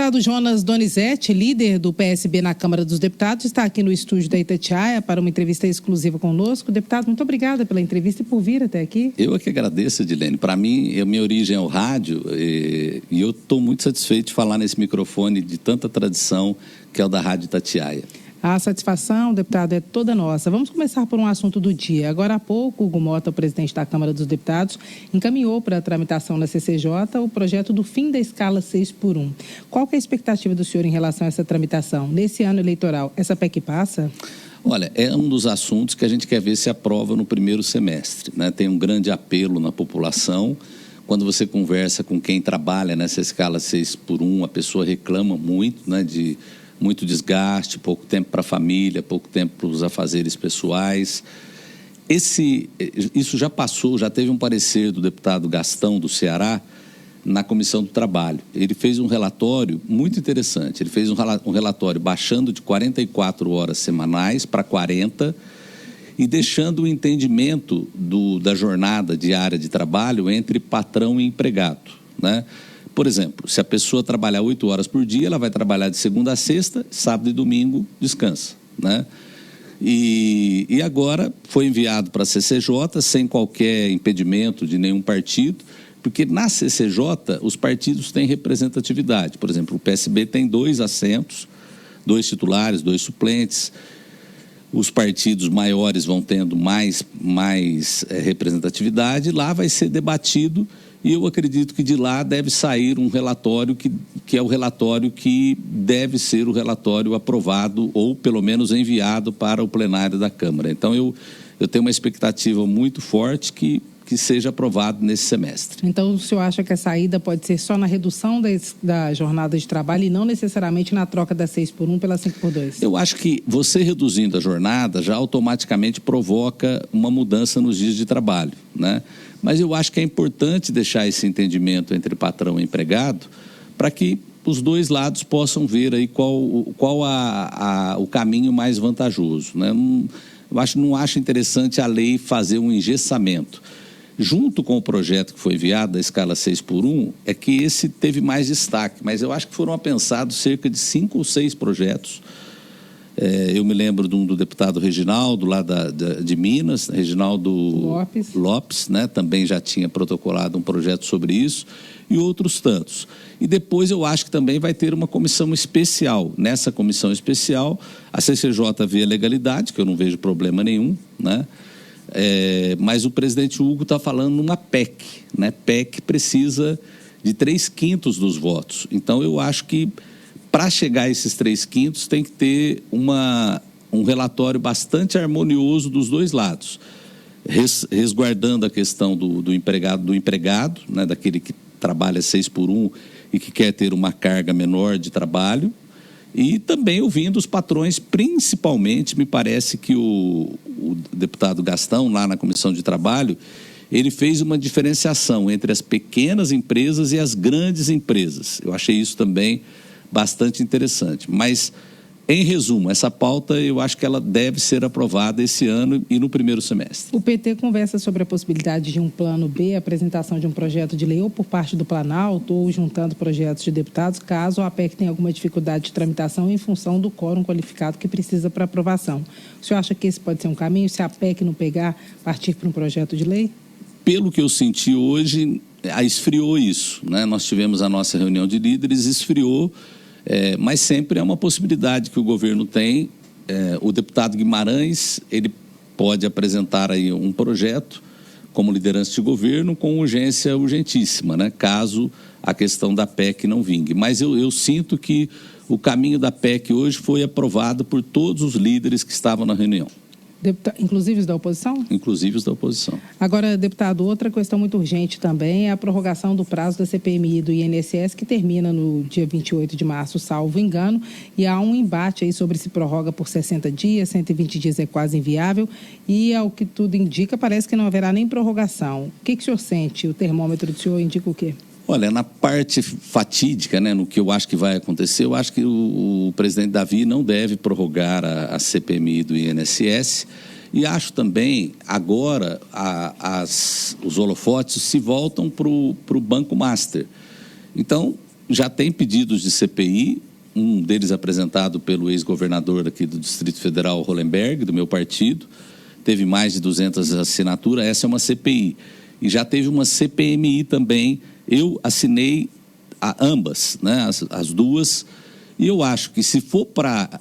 deputado Jonas Donizete, líder do PSB na Câmara dos Deputados, está aqui no estúdio da Itatiaia para uma entrevista exclusiva conosco. Deputado, muito obrigada pela entrevista e por vir até aqui. Eu é que agradeço, Edilene. Para mim, minha origem é o rádio e eu estou muito satisfeito de falar nesse microfone de tanta tradição que é o da Rádio Itatiaia. A satisfação, deputado, é toda nossa. Vamos começar por um assunto do dia. Agora há pouco, o Hugo Mota, o presidente da Câmara dos Deputados, encaminhou para a tramitação na CCJ o projeto do fim da escala 6x1. Qual que é a expectativa do senhor em relação a essa tramitação? Nesse ano eleitoral, essa PEC passa? Olha, é um dos assuntos que a gente quer ver se aprova no primeiro semestre, né? Tem um grande apelo na população. Quando você conversa com quem trabalha nessa escala 6x1, a pessoa reclama muito, né, de muito desgaste, pouco tempo para a família, pouco tempo para os afazeres pessoais. Isso já passou, já teve um parecer do deputado Gastão, do Ceará, na Comissão do Trabalho. Ele fez um relatório muito interessante. Ele fez um relatório baixando de 44 horas semanais para 40 e deixando o entendimento da jornada diária de trabalho entre patrão e empregado, né? Por exemplo, se a pessoa trabalhar 8 horas por dia, ela vai trabalhar de segunda a sexta, sábado e domingo descansa, né? E agora foi enviado para a CCJ sem qualquer impedimento de nenhum partido, porque na CCJ os partidos têm representatividade. Por exemplo, o PSB tem 2 assentos, 2 titulares, 2 suplentes. Os partidos maiores vão tendo mais representatividade. Lá vai ser debatido e eu acredito que de lá deve sair um relatório que é o relatório que deve ser o relatório aprovado ou pelo menos enviado para o plenário da Câmara. Então eu tenho uma expectativa muito forte que seja aprovado nesse semestre. Então o senhor acha que a saída pode ser só na redução da jornada de trabalho e não necessariamente na troca da 6x1 pela 5x2? Eu acho que você reduzindo a jornada já automaticamente provoca uma mudança nos dias de trabalho, né? Mas eu acho que é importante deixar esse entendimento entre patrão e empregado para que os dois lados possam ver aí qual o caminho mais vantajoso, né? Não acho interessante a lei fazer um engessamento. Junto com o projeto que foi enviado da escala 6x1, é que esse teve mais destaque, mas eu acho que foram apensados cerca de 5 ou 6 projetos. Eu me lembro do deputado Reginaldo, lá de Minas, Reginaldo Lopes, né? Também já tinha protocolado um projeto sobre isso, e outros tantos. E depois eu acho que também vai ter uma comissão especial. Nessa comissão especial, a CCJ vê a legalidade, que eu não vejo problema nenhum, né? Mas o presidente Hugo está falando numa PEC, né? PEC precisa de 3/5 dos votos. Então eu acho que para chegar a esses 3/5 tem que ter um relatório bastante harmonioso dos dois lados, resguardando a questão do empregado, né? Daquele que trabalha 6x1 e que quer ter uma carga menor de trabalho, e também ouvindo os patrões. Principalmente, me parece que o deputado Gastão, lá na Comissão de Trabalho, ele fez uma diferenciação entre as pequenas empresas e as grandes empresas. Eu achei isso também bastante interessante. Mas, em resumo, essa pauta eu acho que ela deve ser aprovada esse ano e no primeiro semestre. O PT conversa sobre a possibilidade de um plano B, a apresentação de um projeto de lei ou por parte do Planalto ou juntando projetos de deputados, caso a PEC tenha alguma dificuldade de tramitação em função do quórum qualificado que precisa para aprovação. O senhor acha que esse pode ser um caminho, se a PEC não pegar, partir para um projeto de lei? Pelo que eu senti hoje, esfriou isso, né? Nós tivemos a nossa reunião de líderes, esfriou. Mas sempre é uma possibilidade que o governo tem. O deputado Guimarães, ele pode apresentar aí um projeto como liderança de governo com urgência urgentíssima, né? Caso a questão da PEC não vingue. Mas eu sinto que o caminho da PEC hoje foi aprovado por todos os líderes que estavam na reunião. Inclusive os da oposição? Inclusive os da oposição. Agora, deputado, outra questão muito urgente também é a prorrogação do prazo da CPMI do INSS, que termina no dia 28 de março, salvo engano, e há um embate aí sobre se prorroga por 60 dias, 120 dias é quase inviável, e ao que tudo indica, parece que não haverá nem prorrogação. O que o senhor sente? O termômetro do senhor indica o quê? Olha, na parte fatídica, né, no que eu acho que vai acontecer, eu acho que o presidente Davi não deve prorrogar a CPMI do INSS, e acho também, agora, os holofotes se voltam para o Banco Master. Então, já tem pedidos de CPI, um deles apresentado pelo ex-governador aqui do Distrito Federal, Hollenberg, do meu partido, teve mais de 200 assinaturas, essa é uma CPI. E já teve uma CPMI também, eu assinei ambas, né, as duas, e eu acho que se for para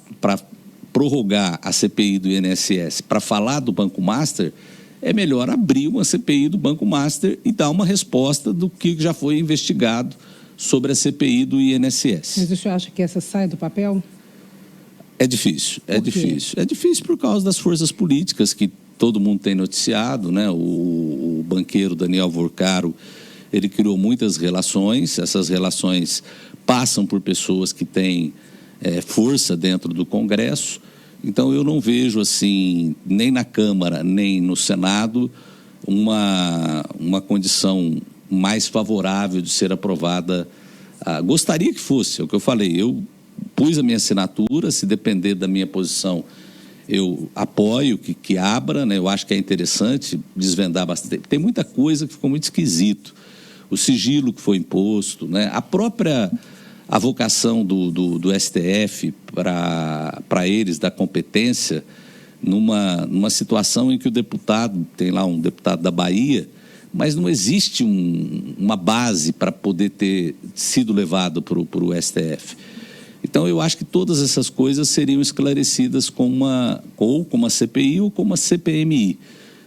prorrogar a CPI do INSS para falar do Banco Master, é melhor abrir uma CPI do Banco Master e dar uma resposta do que já foi investigado sobre a CPI do INSS. Mas o senhor acha que essa sai do papel? É difícil, é difícil. É difícil por causa das forças políticas que todo mundo tem noticiado, né? O banqueiro Daniel Vorcaro, ele criou muitas relações, essas relações passam por pessoas que têm força dentro do Congresso. Então eu não vejo assim, nem na Câmara, nem no Senado, uma condição mais favorável de ser aprovada. Gostaria que fosse, é o que eu falei, eu pus a minha assinatura, se depender da minha posição, eu apoio que abra, né? Eu acho que é interessante desvendar bastante. Tem muita coisa que ficou muito esquisito. O sigilo que foi imposto, né? A vocação do STF para eles, da competência, numa situação em que o deputado, tem lá um deputado da Bahia, mas não existe uma base para poder ter sido levado para o STF. Então, eu acho que todas essas coisas seriam esclarecidas com uma CPI ou com uma CPMI,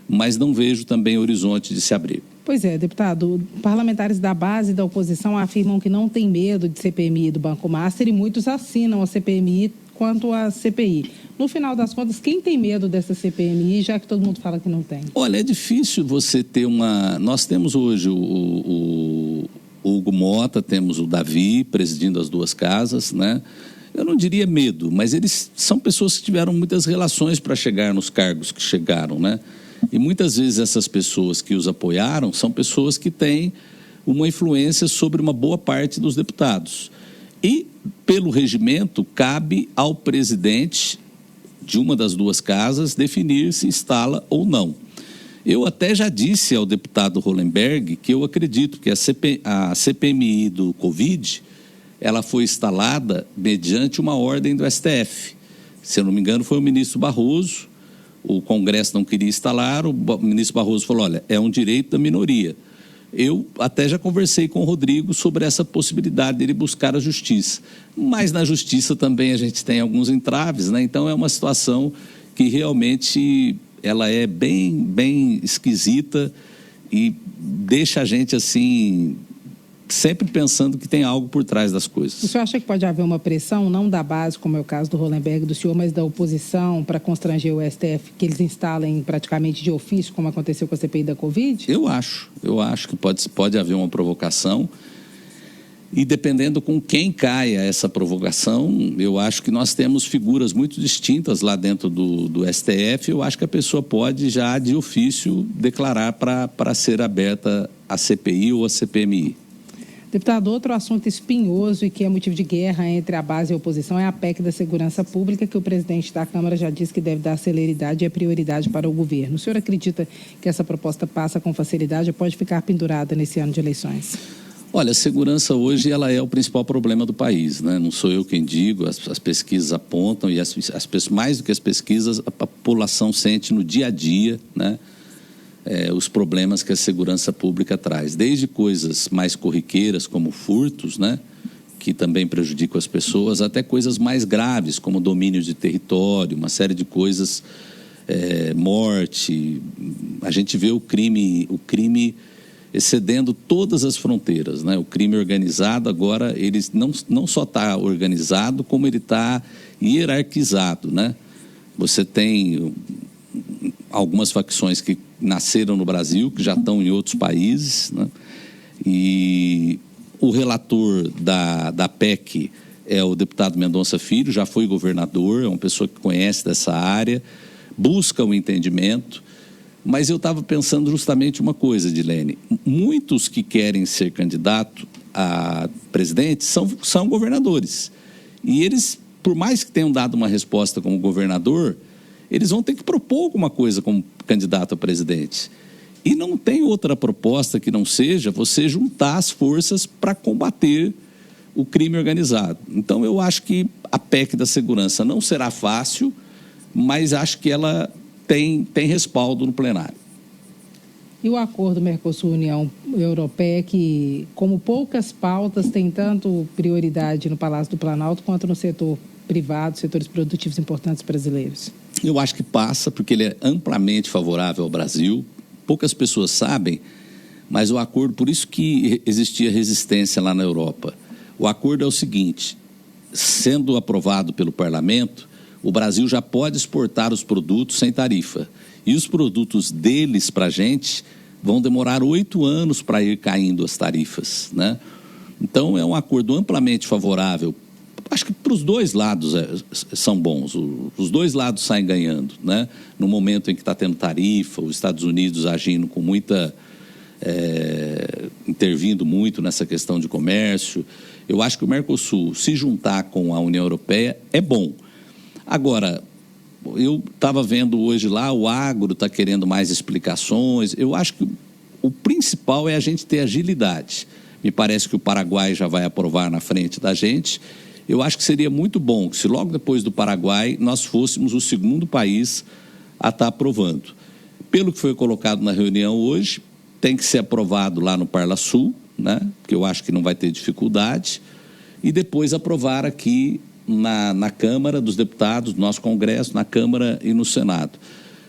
mas não vejo também horizonte de se abrir. Pois é, deputado, parlamentares da base e da oposição afirmam que não tem medo de CPMI do Banco Master e muitos assinam a CPMI quanto à CPI. No final das contas, quem tem medo dessa CPMI, já que todo mundo fala que não tem? Olha, é difícil você ter uma... Nós temos hoje o Hugo Mota, temos o Davi presidindo as duas casas, né? Eu não diria medo, mas eles são pessoas que tiveram muitas relações para chegar nos cargos que chegaram, né? E muitas vezes essas pessoas que os apoiaram são pessoas que têm uma influência sobre uma boa parte dos deputados. E, pelo regimento, cabe ao presidente de uma das duas casas definir se instala ou não. Eu até já disse ao deputado Hollenberg que eu acredito que a CPMI do Covid, ela foi instalada mediante uma ordem do STF. Se eu não me engano, foi o ministro Barroso, o Congresso não queria instalar, o ministro Barroso falou, olha, é um direito da minoria. Eu até já conversei com o Rodrigo sobre essa possibilidade dele buscar a justiça. Mas na justiça também a gente tem alguns entraves, né? Então é uma situação que realmente ela é bem esquisita e deixa a gente assim, sempre pensando que tem algo por trás das coisas. O senhor acha que pode haver uma pressão, não da base, como é o caso do Hollenberg do senhor, mas da oposição para constranger o STF, que eles instalem praticamente de ofício, como aconteceu com a CPI da Covid? Eu acho que pode haver uma provocação e dependendo com quem caia essa provocação, eu acho que nós temos figuras muito distintas lá dentro do STF, eu acho que a pessoa pode já de ofício declarar para ser aberta a CPI ou a CPMI. Deputado, outro assunto espinhoso e que é motivo de guerra entre a base e a oposição é a PEC da Segurança Pública, que o presidente da Câmara já disse que deve dar celeridade e é prioridade para o governo. O senhor acredita que essa proposta passa com facilidade ou pode ficar pendurada nesse ano de eleições? Olha, a segurança hoje ela é o principal problema do país, né? Não sou eu quem digo, as pesquisas apontam e mais do que as pesquisas, a população sente no dia a dia, né? Os problemas que a segurança pública traz, desde coisas mais corriqueiras como furtos, né, que também prejudicam as pessoas, até coisas mais graves como domínio de território, uma série de coisas, morte. A gente vê o crime excedendo todas as fronteiras, né? O crime organizado agora ele não só está organizado, como ele está hierarquizado, né? Você tem algumas facções que nasceram no Brasil, que já estão em outros países, né? E o relator da PEC é o deputado Mendonça Filho, já foi governador, é uma pessoa que conhece dessa área, busca o entendimento, mas eu estava pensando justamente uma coisa, Dilene, muitos que querem ser candidato a presidente são governadores, e eles, por mais que tenham dado uma resposta como governador, eles vão ter que propor alguma coisa como candidato a presidente. E não tem outra proposta que não seja você juntar as forças para combater o crime organizado. Então, eu acho que a PEC da segurança não será fácil, mas acho que ela tem respaldo no plenário. E o acordo Mercosul-União Europeia, que, como poucas pautas, tem tanto prioridade no Palácio do Planalto quanto no setor privado, setores produtivos importantes brasileiros? Eu acho que passa, porque ele é amplamente favorável ao Brasil. Poucas pessoas sabem, mas o acordo, por isso que existia resistência lá na Europa. O acordo é o seguinte: sendo aprovado pelo parlamento, o Brasil já pode exportar os produtos sem tarifa. E os produtos deles para a gente vão demorar 8 anos para ir caindo as tarifas, né? Então, é um acordo amplamente favorável. Acho que para os dois lados são bons, os dois lados saem ganhando, né? No momento em que está tendo tarifa, os Estados Unidos agindo com muita... intervindo muito nessa questão de comércio. Eu acho que o Mercosul, se juntar com a União Europeia, é bom. Agora, eu estava vendo hoje lá, o agro está querendo mais explicações. Eu acho que o principal é a gente ter agilidade. Me parece que o Paraguai já vai aprovar na frente da gente. Eu acho que seria muito bom que, se logo depois do Paraguai, nós fôssemos o segundo país a estar aprovando. Pelo que foi colocado na reunião hoje, tem que ser aprovado lá no Parlasul, né? Que eu acho que não vai ter dificuldade, e depois aprovar aqui na Câmara dos Deputados, no nosso Congresso, na Câmara e no Senado.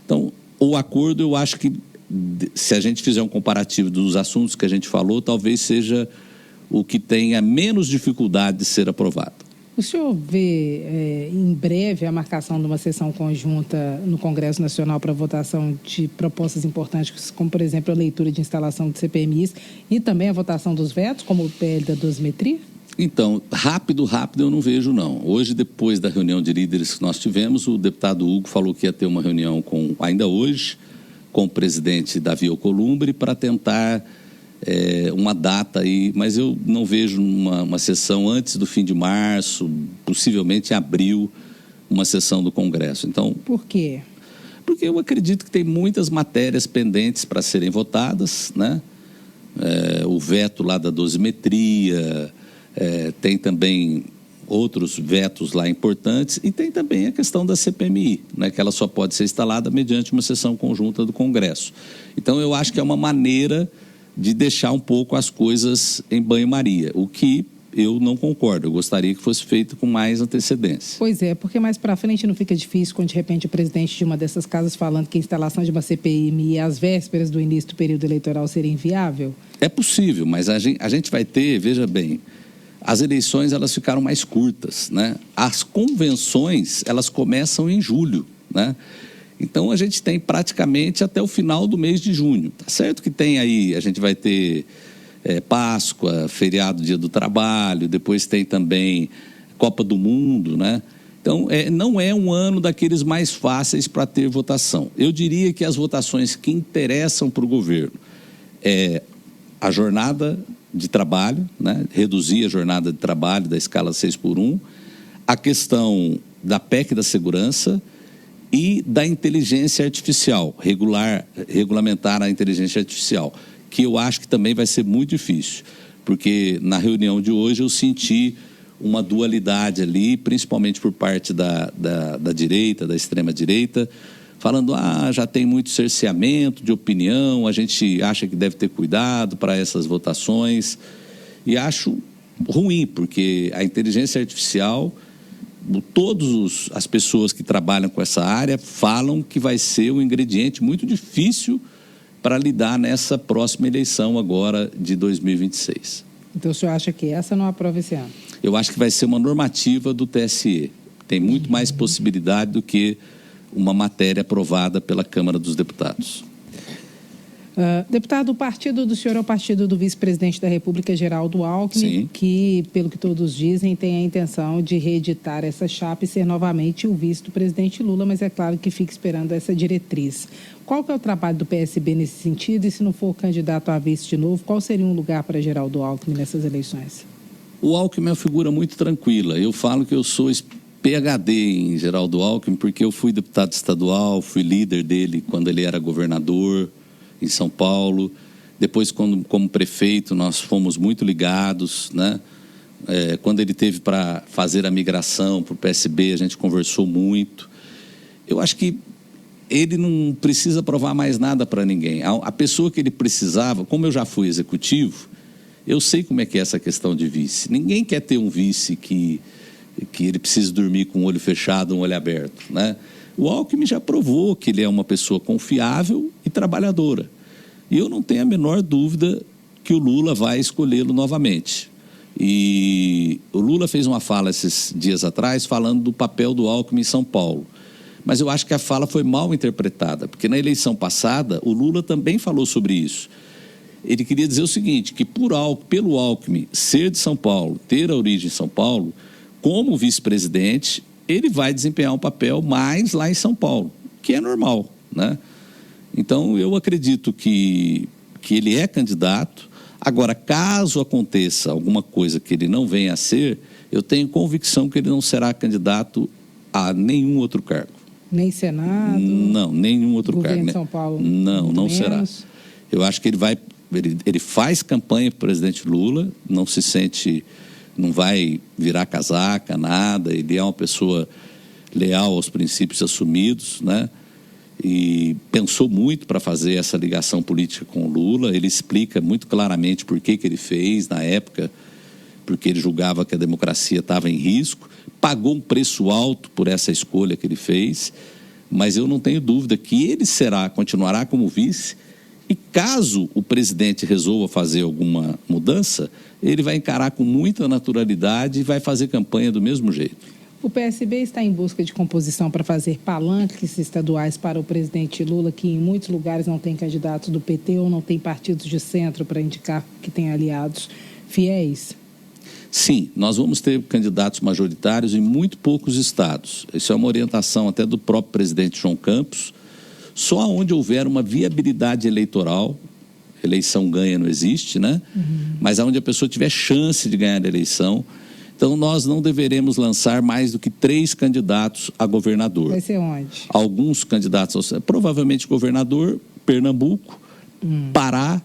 Então, o acordo, eu acho que, se a gente fizer um comparativo dos assuntos que a gente falou, talvez seja o que tenha menos dificuldade de ser aprovado. O senhor vê em breve a marcação de uma sessão conjunta no Congresso Nacional para votação de propostas importantes, como, por exemplo, a leitura de instalação de CPMIs e também a votação dos vetos, como o PL da dosimetria? Então, rápido eu não vejo, não. Hoje, depois da reunião de líderes que nós tivemos, o deputado Hugo falou que ia ter uma reunião ainda hoje com o presidente Davi Alcolumbre para tentar uma data aí, mas eu não vejo uma sessão antes do fim de março, possivelmente em abril, uma sessão do Congresso. Então, por quê? Porque eu acredito que tem muitas matérias pendentes para serem votadas, né? O veto lá da dosimetria, tem também outros vetos lá importantes, e tem também a questão da CPMI, né, que ela só pode ser instalada mediante uma sessão conjunta do Congresso. Então, eu acho que é uma maneira de deixar um pouco as coisas em banho-maria, o que eu não concordo. Eu gostaria que fosse feito com mais antecedência. Pois é, porque mais para frente não fica difícil quando, de repente, o presidente de uma dessas casas falando que a instalação de uma CPMI às vésperas do início do período eleitoral seria inviável? É possível, mas a gente vai ter, veja bem, as eleições elas ficaram mais curtas, né? As convenções elas começam em julho, né? Então a gente tem praticamente até o final do mês de junho. Tá certo que tem aí, a gente vai ter Páscoa, feriado Dia do Trabalho, depois tem também Copa do Mundo, né? Então não é um ano daqueles mais fáceis para ter votação. Eu diria que as votações que interessam para o governo a jornada de trabalho, né? Reduzir a jornada de trabalho da escala 6x1, a questão da PEC da segurança e da inteligência artificial, regulamentar a inteligência artificial, que eu acho que também vai ser muito difícil, porque na reunião de hoje eu senti uma dualidade ali, principalmente por parte da direita, da extrema-direita, falando, já tem muito cerceamento de opinião, a gente acha que deve ter cuidado para essas votações, e acho ruim, porque a inteligência artificial, todas as pessoas que trabalham com essa área falam que vai ser um ingrediente muito difícil para lidar nessa próxima eleição agora de 2026. Então o senhor acha que essa não aprova esse ano? Eu acho que vai ser uma normativa do TSE, tem muito mais possibilidade do que uma matéria aprovada pela Câmara dos Deputados. Deputado, o partido do senhor é o partido do vice-presidente da República, Geraldo Alckmin, Sim. Que, pelo que todos dizem, tem a intenção de reeditar essa chapa e ser novamente o vice do presidente Lula, mas é claro que fica esperando essa diretriz. Qual que é o trabalho do PSB nesse sentido e, se não for candidato a vice de novo, qual seria um lugar para Geraldo Alckmin nessas eleições? O Alckmin é uma figura muito tranquila. Eu falo que eu sou PhD em Geraldo Alckmin porque eu fui deputado estadual, fui líder dele quando ele era governador em São Paulo. Depois, como prefeito, nós fomos muito ligados, né? Quando ele teve para fazer a migração para o PSB, a gente conversou muito. Eu acho que ele não precisa provar mais nada para ninguém. A pessoa que ele precisava, como eu já fui executivo, eu sei como é que é essa questão de vice. Ninguém quer ter um vice que ele precisa dormir com o olho fechado, um olho aberto, né? O Alckmin já provou que ele é uma pessoa confiável e trabalhadora. E eu não tenho a menor dúvida que o Lula vai escolhê-lo novamente. E o Lula fez uma fala esses dias atrás falando do papel do Alckmin em São Paulo. Mas eu acho que a fala foi mal interpretada, porque na eleição passada o Lula também falou sobre isso. Ele queria dizer o seguinte, que pelo Alckmin ser de São Paulo, ter a origem em São Paulo, como vice-presidente, ele vai desempenhar um papel mais lá em São Paulo, que é normal, né? Então eu acredito que ele é candidato. Agora, caso aconteça alguma coisa que ele não venha a ser, eu tenho convicção que ele não será candidato a nenhum outro cargo. Nem Senado? Não, nenhum outro cargo. Governo de São Paulo? Não será. Eu acho que ele faz campanha para o presidente Lula, não se sente, não vai virar casaca, nada. Ele é uma pessoa leal aos princípios assumidos, né? E pensou muito para fazer essa ligação política com o Lula. Ele explica muito claramente por que ele fez na época, porque ele julgava que a democracia estava em risco. Pagou um preço alto por essa escolha que ele fez, mas eu não tenho dúvida que ele continuará como vice, e caso o presidente resolva fazer alguma mudança, ele vai encarar com muita naturalidade e vai fazer campanha do mesmo jeito. O PSB está em busca de composição para fazer palanques estaduais para o presidente Lula, que em muitos lugares não tem candidatos do PT ou não tem partidos de centro para indicar que tem aliados fiéis? Sim, nós vamos ter candidatos majoritários em muito poucos estados. Isso é uma orientação até do próprio presidente João Campos. Só onde houver uma viabilidade eleitoral, eleição ganha não existe, né? Mas onde a pessoa tiver chance de ganhar a eleição. Então, nós não deveremos lançar mais do que 3 candidatos a governador. Vai ser onde? Alguns candidatos, provavelmente governador, Pernambuco, Pará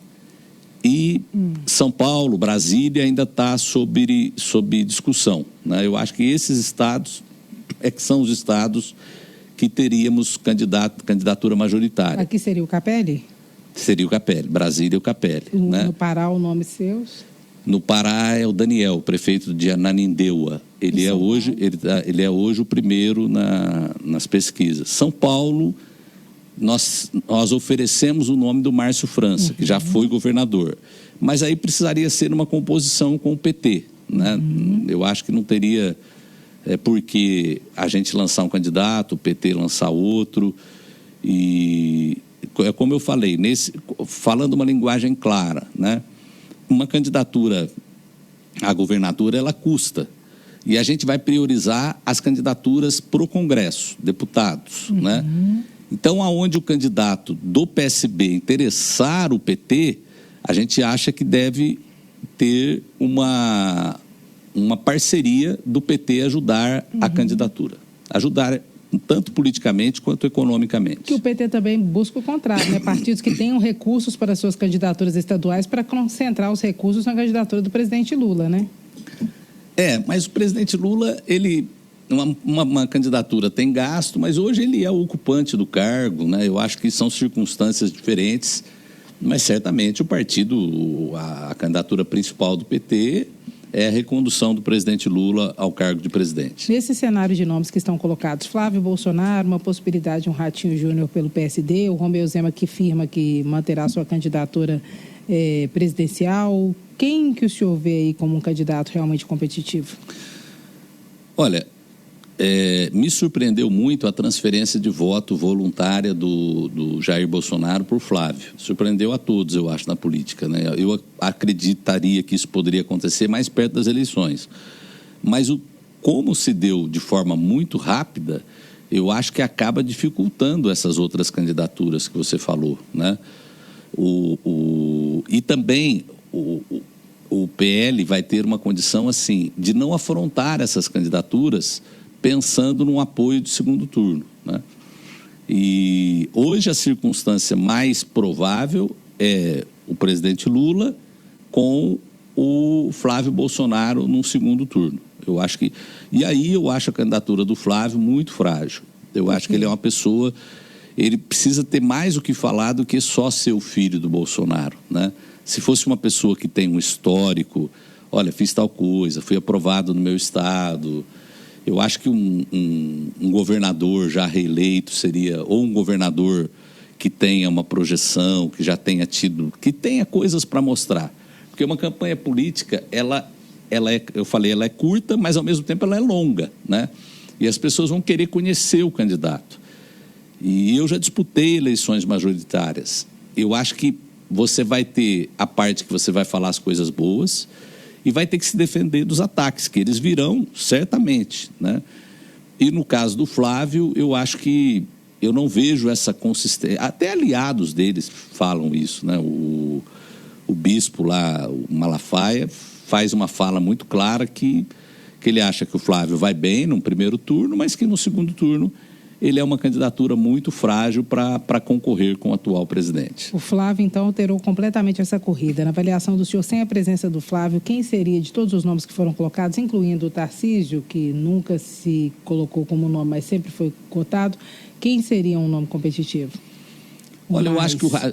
e São Paulo, Brasília ainda está sob discussão, né? Eu acho que esses estados que são os estados que teríamos candidatura majoritária. Aqui seria o Capelli? Seria o Capelli, Brasília e o Capelli. Né? No Pará, o nome seus? No Pará é o Daniel, prefeito de Ananindeua. Ele é hoje o primeiro nas pesquisas. São Paulo, nós oferecemos o nome do Márcio França, que já foi governador. Mas aí precisaria ser uma composição com o PT. Né? Eu acho que não teria por que a gente lançar um candidato, o PT lançar outro. E é como eu falei, falando uma linguagem clara, né? Uma candidatura à governadora, ela custa. E a gente vai priorizar as candidaturas para o Congresso, deputados, né? Então, aonde o candidato do PSB interessar o PT, a gente acha que deve ter uma parceria do PT ajudar a candidatura. Ajudar tanto politicamente quanto economicamente. Que o PT também busca o contrário, né? Partidos que tenham recursos para suas candidaturas estaduais para concentrar os recursos na candidatura do presidente Lula, né? Mas o presidente Lula, uma candidatura tem gasto, mas hoje ele é o ocupante do cargo, né? Eu acho que são circunstâncias diferentes, mas certamente o partido, a candidatura principal do PT é a recondução do presidente Lula ao cargo de presidente. Nesse cenário de nomes que estão colocados, Flávio Bolsonaro, uma possibilidade de um Ratinho Júnior pelo PSD, o Romeu Zema que afirma que manterá sua candidatura presidencial. Quem que o senhor vê aí como um candidato realmente competitivo? Olha, me surpreendeu muito a transferência de voto voluntária do Jair Bolsonaro por Flávio. Surpreendeu a todos, eu acho, na política, né? Eu acreditaria que isso poderia acontecer mais perto das eleições. Mas como se deu de forma muito rápida, eu acho que acaba dificultando essas outras candidaturas que você falou, né? E também o PL vai ter uma condição assim de não afrontar essas candidaturas pensando num apoio de segundo turno, né? E hoje a circunstância mais provável é o presidente Lula com o Flávio Bolsonaro num segundo turno. Eu acho que... E aí eu acho a candidatura do Flávio muito frágil. Eu acho que ele é uma pessoa... Ele precisa ter mais o que falar do que só ser o filho do Bolsonaro, né? Se fosse uma pessoa que tem um histórico, olha, fiz tal coisa, fui aprovado no meu estado, eu acho que um governador já reeleito seria, ou um governador que tenha uma projeção, que já tenha tido, que tenha coisas para mostrar. Porque uma campanha política, ela é, eu falei, ela é curta, mas ao mesmo tempo ela é longa, né? E as pessoas vão querer conhecer o candidato. E eu já disputei eleições majoritárias. Eu acho que você vai ter a parte que você vai falar as coisas boas e vai ter que se defender dos ataques, que eles virão certamente, né? E no caso do Flávio, eu acho que eu não vejo essa consistência. Até aliados deles falam isso, né? O bispo lá, o Malafaia, faz uma fala muito clara que ele acha que o Flávio vai bem no primeiro turno, mas que no segundo turno ele é uma candidatura muito frágil para concorrer com o atual presidente. O Flávio, então, alterou completamente essa corrida. Na avaliação do senhor, sem a presença do Flávio, quem seria, de todos os nomes que foram colocados, incluindo o Tarcísio, que nunca se colocou como nome, mas sempre foi cotado, quem seria um nome competitivo? Olha,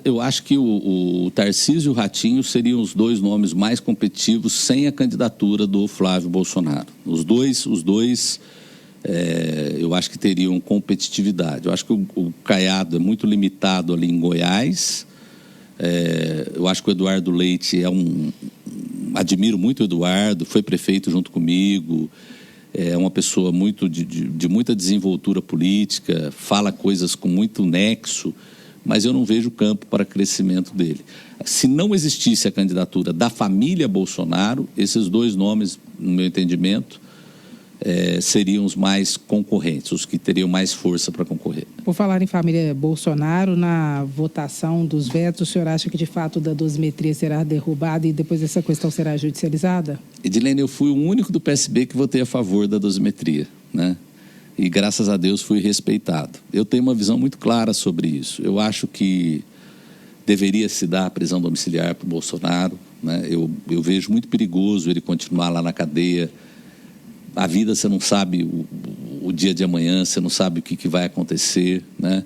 eu acho que o Tarcísio e o Ratinho seriam os dois nomes mais competitivos sem a candidatura do Flávio Bolsonaro. Os dois eu acho que teriam competitividade. Eu acho que o Caiado é muito limitado ali em Goiás. Eu acho que o Eduardo Leite admiro muito o Eduardo, foi prefeito junto comigo, é uma pessoa muito de muita desenvoltura política, fala coisas com muito nexo, mas eu não vejo campo para crescimento dele. Se não existisse a candidatura da família Bolsonaro, esses dois nomes, no meu entendimento, seriam os mais concorrentes, os que teriam mais força para concorrer. Por falar em família Bolsonaro, na votação dos vetos, o senhor acha que de fato da dosimetria será derrubada e depois essa questão será judicializada? Edilene, eu fui o único do PSB que votei a favor da dosimetria, né? E graças a Deus fui respeitado. Eu tenho uma visão muito clara sobre isso. Eu acho que deveria se dar a prisão domiciliar para o Bolsonaro, né? Eu vejo muito perigoso ele continuar lá na cadeia. A vida, você não sabe o dia de amanhã, você não sabe o que vai acontecer, né?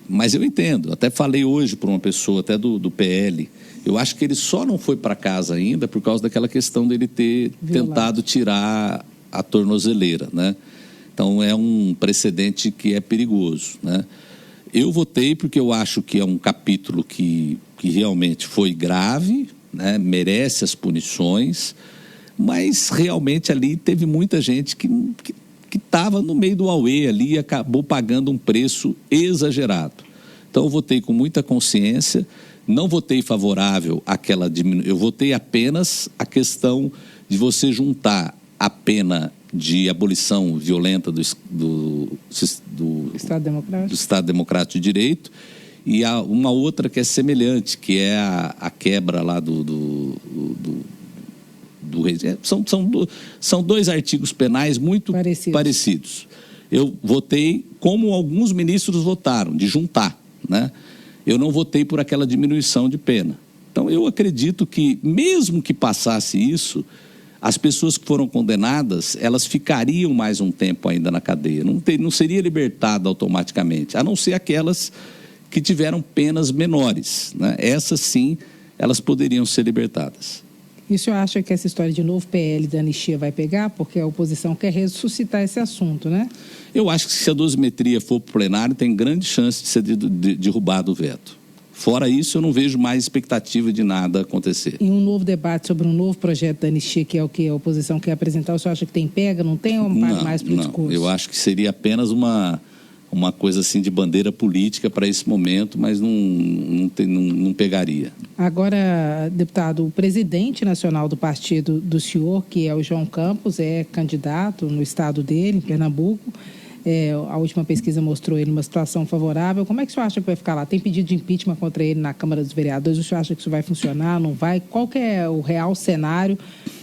Mas eu entendo, até falei hoje para uma pessoa, até do PL, eu acho que ele só não foi para casa ainda por causa daquela questão dele ter tentado tirar a tornozeleira, né? Então é um precedente que é perigoso, né? Eu votei porque eu acho que é um capítulo que realmente foi grave, né? Merece as punições, mas realmente ali teve muita gente que estava no meio do auê ali e acabou pagando um preço exagerado. Então eu votei com muita consciência, não votei favorável àquela diminuição, eu votei apenas a questão de você juntar a pena de abolição violenta do Estado Democrático de Direito e uma outra que é semelhante, que é a quebra lá do são dois artigos penais muito parecidos. Eu votei como alguns ministros votaram, de juntar, né? Eu não votei por aquela diminuição de pena. Então, eu acredito que, mesmo que passasse isso, as pessoas que foram condenadas, elas ficariam mais um tempo ainda na cadeia. Não seria libertada automaticamente, a não ser aquelas que tiveram penas menores, né? Essas, sim, elas poderiam ser libertadas. E o senhor acha que essa história de novo PL da anistia vai pegar? Porque a oposição quer ressuscitar esse assunto, né? Eu acho que se a dosimetria for para o plenário, tem grande chance de ser derrubado o veto. Fora isso, eu não vejo mais expectativa de nada acontecer. Em um novo debate sobre um novo projeto da anistia, que é o que a oposição quer apresentar, o senhor acha que tem pega, não tem, ou paga mais para o discurso? Eu acho que seria apenas uma coisa assim de bandeira política para esse momento, mas não pegaria. Agora, deputado, o presidente nacional do partido do senhor, que é o João Campos, é candidato no estado dele, em Pernambuco. A última pesquisa mostrou ele numa situação favorável. Como é que o senhor acha que vai ficar lá? Tem pedido de impeachment contra ele na Câmara dos Vereadores. O senhor acha que isso vai funcionar? Não vai? Qual que é o real cenário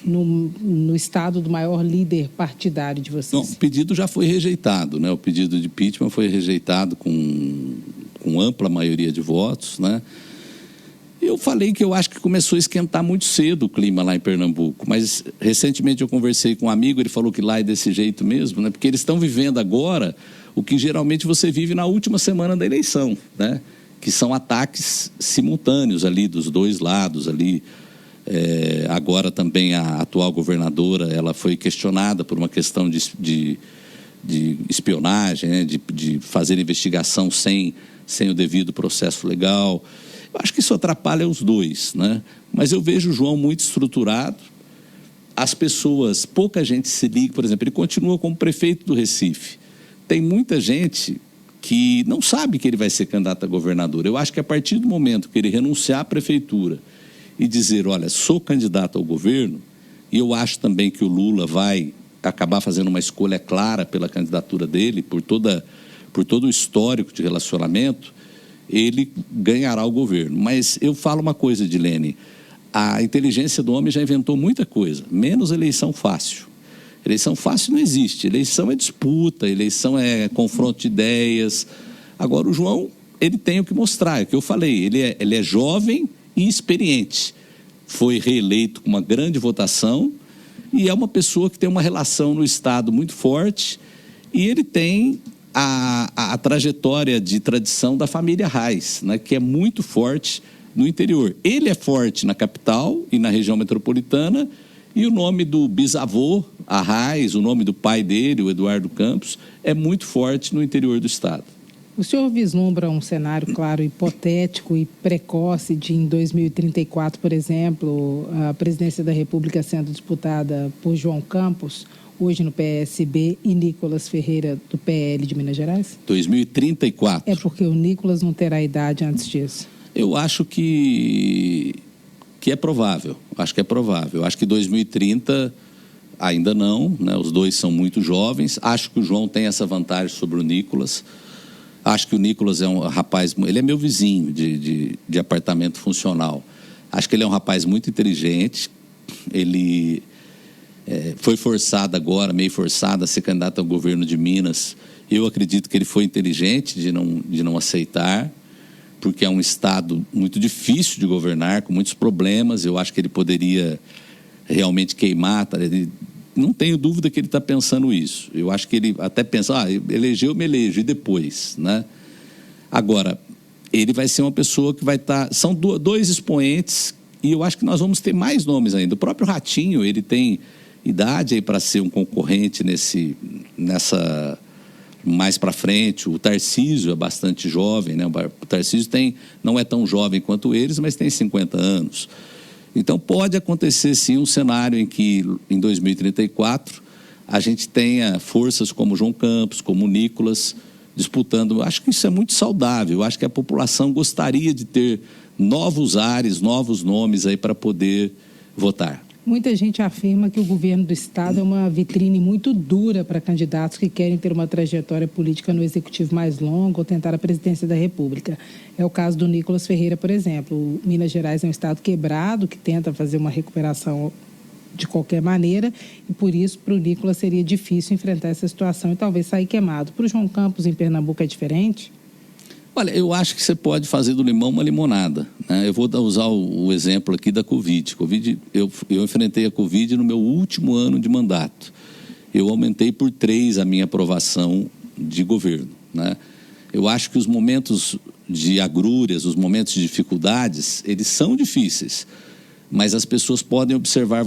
no estado do maior líder partidário de vocês? Não, o pedido já foi rejeitado, né? O pedido de impeachment foi rejeitado com ampla maioria de votos, né? Eu falei que eu acho que começou a esquentar muito cedo o clima lá em Pernambuco, mas recentemente eu conversei com um amigo, ele falou que lá é desse jeito mesmo, né? Porque eles estão vivendo agora o que geralmente você vive na última semana da eleição, né? Que são ataques simultâneos ali dos dois lados ali. Agora também a atual governadora, ela foi questionada por uma questão de espionagem, né? de fazer investigação sem o devido processo legal. Eu acho que isso atrapalha os dois, né? Mas eu vejo o João muito estruturado. As pessoas, pouca gente se liga, por exemplo, ele continua como prefeito do Recife. Tem muita gente que não sabe que ele vai ser candidato a governador. Eu acho que a partir do momento que ele renunciar à prefeitura e dizer, olha, sou candidato ao governo, e eu acho também que o Lula vai acabar fazendo uma escolha clara pela candidatura dele, por todo o histórico de relacionamento, ele ganhará o governo. Mas eu falo uma coisa, Edilene, a inteligência do homem já inventou muita coisa, menos eleição fácil. Eleição fácil não existe, eleição é disputa, eleição é confronto de ideias. Agora o João, ele tem o que mostrar, é o que eu falei, ele é jovem e experiente. Foi reeleito com uma grande votação e é uma pessoa que tem uma relação no Estado muito forte e ele tem a trajetória de tradição da família Reis, né, que é muito forte no interior. Ele é forte na capital e na região metropolitana, e o nome do bisavô, a Reis, o nome do pai dele, o Eduardo Campos, é muito forte no interior do estado. O senhor vislumbra um cenário, claro, hipotético e precoce de, em 2034, por exemplo, a presidência da República sendo disputada por João Campos, hoje no PSB, e Nicolas Ferreira, do PL de Minas Gerais? 2034. É porque o Nicolas não terá idade antes disso. Eu acho que é provável. Acho que é provável. Acho que 2030 ainda não, né? Os dois são muito jovens. Acho que o João tem essa vantagem sobre o Nicolas. Acho que o Nicolas é um rapaz... Ele é meu vizinho de apartamento funcional. Acho que ele é um rapaz muito inteligente. Ele... foi forçado agora, meio forçado, a ser candidato ao governo de Minas. Eu acredito que ele foi inteligente de não aceitar, porque é um estado muito difícil de governar, com muitos problemas. Eu acho que ele poderia realmente queimar. Não tenho dúvida que ele está pensando isso. Eu acho que ele até pensa, elegeu, me elejo, e depois, né? Agora, ele vai ser uma pessoa que vai estar... São dois expoentes, e eu acho que nós vamos ter mais nomes ainda. O próprio Ratinho, ele tem idade aí para ser um concorrente nessa mais para frente. O Tarcísio é bastante jovem, né? O Tarcísio não é tão jovem quanto eles, mas tem 50 anos. Então pode acontecer sim um cenário em que em 2034 a gente tenha forças como João Campos, como o Nicolas disputando. Acho que isso é muito saudável. Acho que a população gostaria de ter novos ares, novos nomes aí para poder votar. Muita gente afirma que o governo do estado é uma vitrine muito dura para candidatos que querem ter uma trajetória política no executivo mais longa ou tentar a presidência da República. É o caso do Nicolas Ferreira, por exemplo. O Minas Gerais é um estado quebrado que tenta fazer uma recuperação de qualquer maneira e, por isso, para o Nicolas seria difícil enfrentar essa situação e talvez sair queimado. Para o João Campos, em Pernambuco, é diferente? Olha, eu acho que você pode fazer do limão uma limonada, né? Eu vou usar o exemplo aqui da Covid. Eu enfrentei a Covid no meu último ano de mandato. Eu aumentei por 3 a minha aprovação de governo, né? Eu acho que os momentos de agrúrias, os momentos de dificuldades, eles são difíceis, mas as pessoas podem observar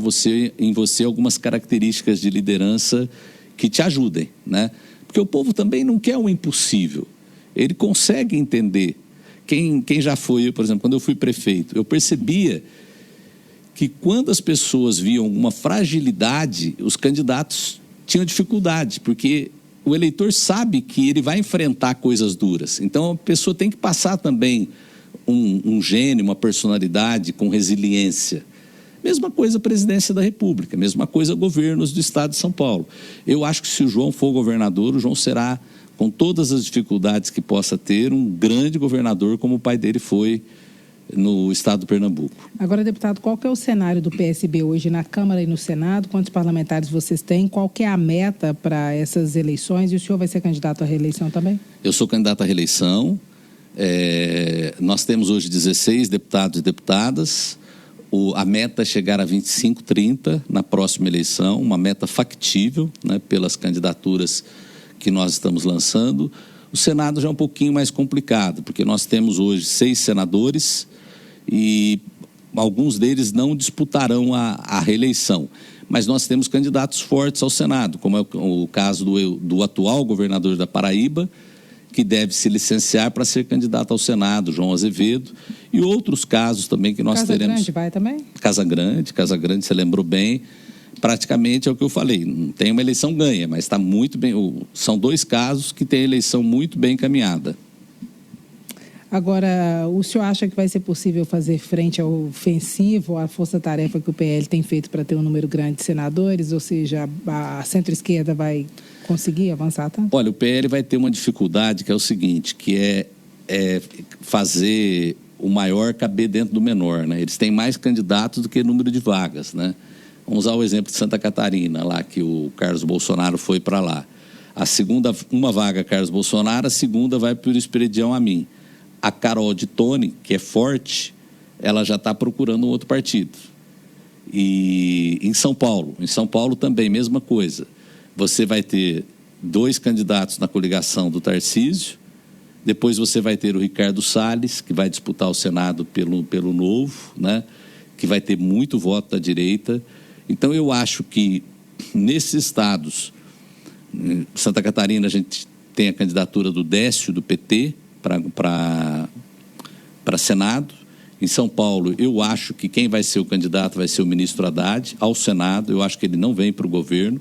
em você algumas características de liderança que te ajudem, né? Porque o povo também não quer o impossível. Ele consegue entender. Quem já foi, por exemplo, quando eu fui prefeito, eu percebia que quando as pessoas viam alguma fragilidade, os candidatos tinham dificuldade, porque o eleitor sabe que ele vai enfrentar coisas duras. Então a pessoa tem que passar também um gênio, uma personalidade com resiliência. Mesma coisa a presidência da República, mesma coisa governos do estado de São Paulo. Eu acho que se o João for governador, o João será, com todas as dificuldades que possa ter, um grande governador como o pai dele foi no estado do Pernambuco. Agora, deputado, qual que é o cenário do PSB hoje na Câmara e no Senado? Quantos parlamentares vocês têm? Qual que é a meta para essas eleições? E o senhor vai ser candidato à reeleição também? Eu sou candidato à reeleição. Nós temos hoje 16 deputados e deputadas. A meta é chegar a 25, 30 na próxima eleição, uma meta factível, né, pelas candidaturas que nós estamos lançando. O Senado já é um pouquinho mais complicado, porque nós temos hoje 6 senadores e alguns deles não disputarão a reeleição. Mas nós temos candidatos fortes ao Senado, como é o caso do atual governador da Paraíba, que deve se licenciar para ser candidato ao Senado, João Azevedo, e outros casos também que nós teremos. Casa Grande vai também? Casa Grande, você lembrou bem, praticamente é o que eu falei, não tem uma eleição ganha, mas está muito bem, são 2 casos que têm a eleição muito bem encaminhada. Agora, o senhor acha que vai ser possível fazer frente ao ofensivo, à força-tarefa que o PL tem feito para ter um número grande de senadores? Ou seja, a centro-esquerda vai conseguir avançar tanto? Olha, o PL vai ter uma dificuldade que é o seguinte, que é fazer o maior caber dentro do menor, né? Eles têm mais candidatos do que número de vagas, né? Vamos usar o exemplo de Santa Catarina, lá que o Carlos Bolsonaro foi para lá. A segunda, uma vaga Carlos Bolsonaro, a segunda vai para o Esperidião Amin. A Carol de Tone, que é forte, ela já está procurando um outro partido. E em São Paulo também, mesma coisa. Você vai ter 2 candidatos na coligação do Tarcísio, depois você vai ter o Ricardo Salles, que vai disputar o Senado pelo Novo, né? Que vai ter muito voto da direita. Então, eu acho que nesses estados, Santa Catarina, a gente tem a candidatura do Décio, do PT, para Senado. Em São Paulo, eu acho que quem vai ser o candidato vai ser o ministro Haddad ao Senado. Eu acho que ele não vem para o governo.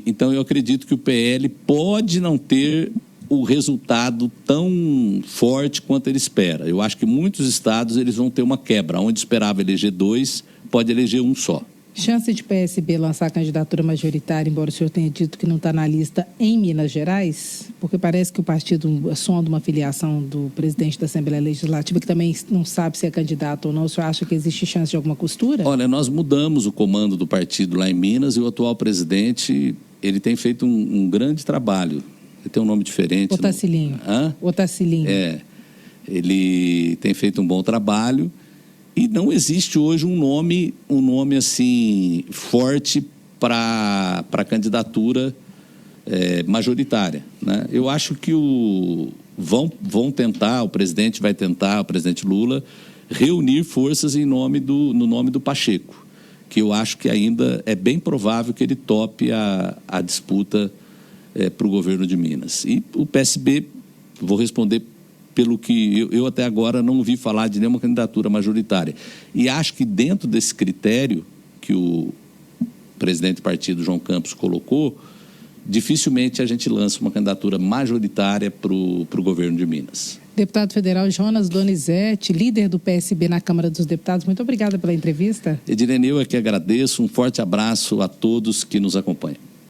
Então, eu acredito que o PL pode não ter o resultado tão forte quanto ele espera. Eu acho que muitos estados eles vão ter uma quebra. Onde esperava eleger 2, pode eleger 1 só. Chance de PSB lançar a candidatura majoritária, embora o senhor tenha dito que não está na lista, em Minas Gerais? Porque parece que o partido sonda uma filiação do presidente da Assembleia Legislativa, que também não sabe se é candidato ou não. O senhor acha que existe chance de alguma costura? Olha, nós mudamos o comando do partido lá em Minas e o atual presidente, ele tem feito um grande trabalho. Ele tem um nome diferente. Otacilinho. Hã? Otacilinho. Ele tem feito um bom trabalho. E não existe hoje um nome assim forte para a candidatura majoritária, né? Eu acho que vão tentar, o presidente vai tentar, o presidente Lula, reunir forças no nome do Pacheco, que eu acho que ainda é bem provável que ele tope a disputa para o governo de Minas. E o PSB, vou responder pelo que eu até agora não ouvi falar de nenhuma candidatura majoritária. E acho que dentro desse critério que o presidente do partido, João Campos, colocou, dificilmente a gente lança uma candidatura majoritária para o governo de Minas. Deputado federal Jonas Donizete, líder do PSB na Câmara dos Deputados, muito obrigada pela entrevista. Edilene, eu é que agradeço. Um forte abraço a todos que nos acompanham.